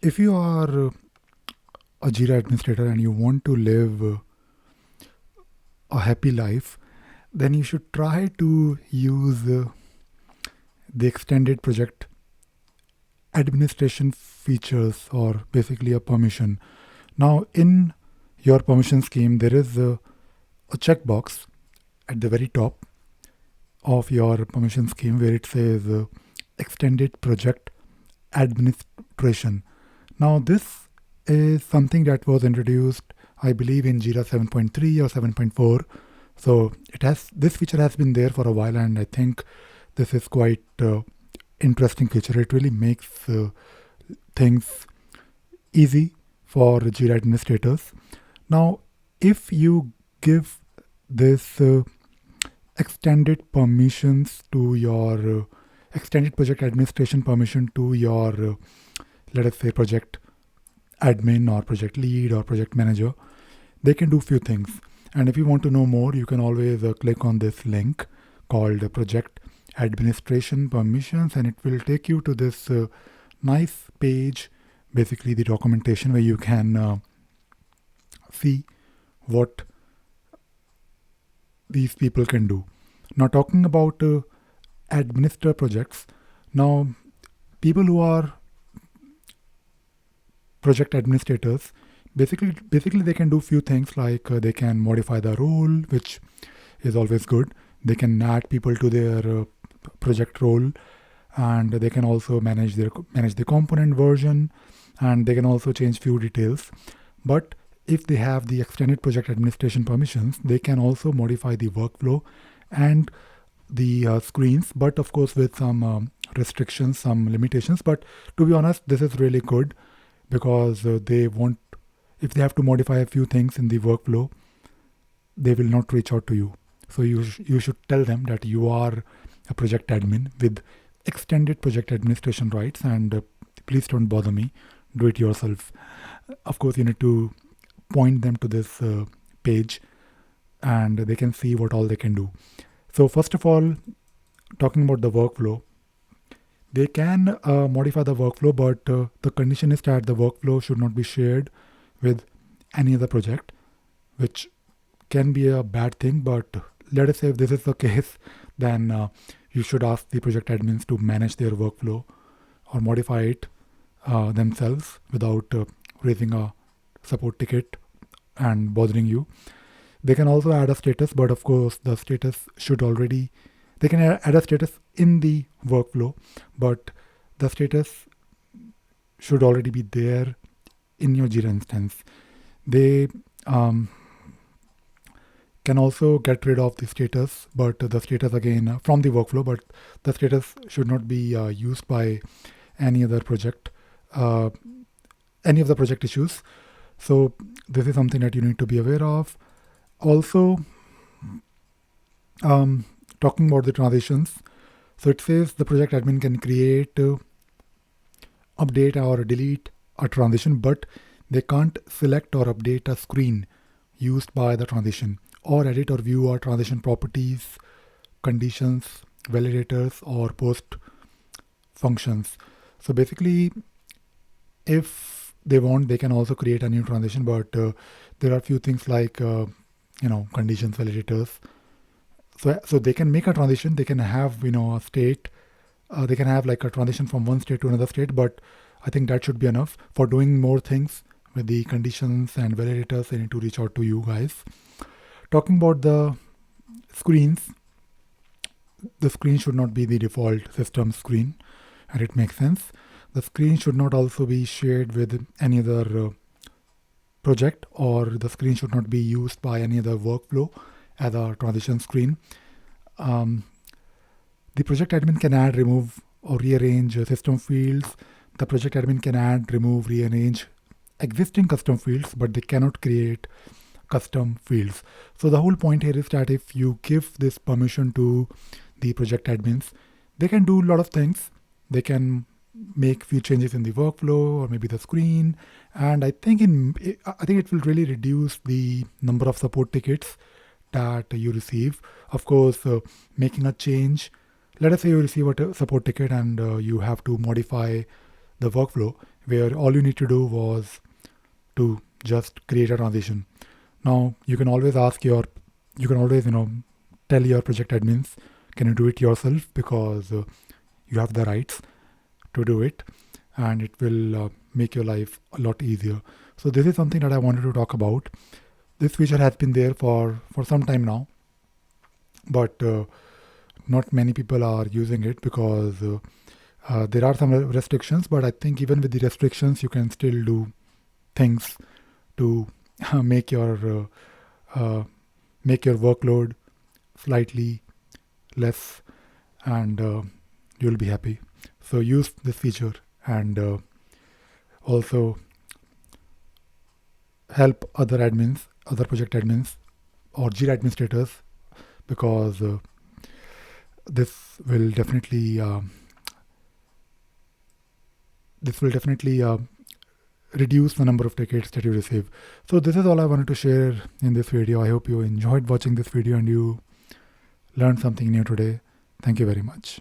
if you are a Jira administrator and you want to live a happy life, then you should try to use the extended project administration features, or basically a permission. Now, in your permission scheme, there is a checkbox at the very top of your permission scheme where it says extended project administration. Now, this is something that was introduced, I believe, in Jira 7.3 or 7.4. So this feature has been there for a while, and I think this is quite interesting feature. It really makes things easy for Jira administrators. Now, if you give this extended permissions to your extended project administration permission to your let us say project admin or project lead or project manager, they can do few things. And if you want to know more, you can always click on this link called project administration permissions, and it will take you to this nice page, basically the documentation, where you can see what these people can do. Now, talking about administer projects, now people who are project administrators, basically they can do few things like they can modify the role, which is always good. They can add people to their project role, and they can also manage the component version, and they can also change few details. But if they have the extended project administration permissions, they can also modify the workflow and the screens, but of course with some restrictions, some limitations. But to be honest, this is really good, because if they have to modify a few things in the workflow, they will not reach out to you. So you should tell them that you are a project admin with extended project administration rights, and please don't bother me, do it yourself. Of course, you need to point them to this page, and they can see what all they can do. So first of all, talking about the workflow, they can modify the workflow, but the condition is that the workflow should not be shared with any other project, which can be a bad thing. But let us say if this is the case, then you should ask the project admins to manage their workflow or modify it themselves without raising a support ticket and bothering you. They can also add a status, but of course the status should already, they can add a status in the workflow, but the status should already be there in your Jira instance. They can also get rid of the status, but the status again from the workflow, but the status should not be used by any other project, any of the project issues. So this is something that you need to be aware of. Also, talking about the transitions, so it says the project admin can create, update or delete a transition, but they can't select or update a screen used by the transition, or edit or view our transition properties, conditions, validators, or post functions. So basically, if they want, they can also create a new transition, but there are a few things like conditions, validators. So they can make a transition. They can have a state. They can have like a transition from one state to another state, but I think that should be enough. For doing more things with the conditions and validators, they need to reach out to you guys. Talking about the screens, the screen should not be the default system screen, and it makes sense. The screen should not also be shared with any other project, or the screen should not be used by any other workflow as a transition screen. The project admin can add, remove, or rearrange system fields. The project admin can add, remove, rearrange existing custom fields, but they cannot create custom fields. So the whole point here is that if you give this permission to the project admins, they can do a lot of things. They can make few changes in the workflow or maybe the screen, and I think it will really reduce the number of support tickets that you receive. Of course, making a change, let us say you receive a support ticket and you have to modify the workflow, where all you need to do was to just create a transition. Now you can always tell your project admins, can you do it yourself, because you have the rights to do it, and it will make your life a lot easier. So this is something that I wanted to talk about. This feature has been there for some time now, but not many people are using it because there are some restrictions. But I think even with the restrictions, you can still do things to make your workload slightly less, and you'll be happy. So use this feature, and also help other admins, other project admins, or Jira administrators, because this will definitely reduce the number of tickets that you receive. So this is all I wanted to share in this video. I hope you enjoyed watching this video and you learned something new today. Thank you very much.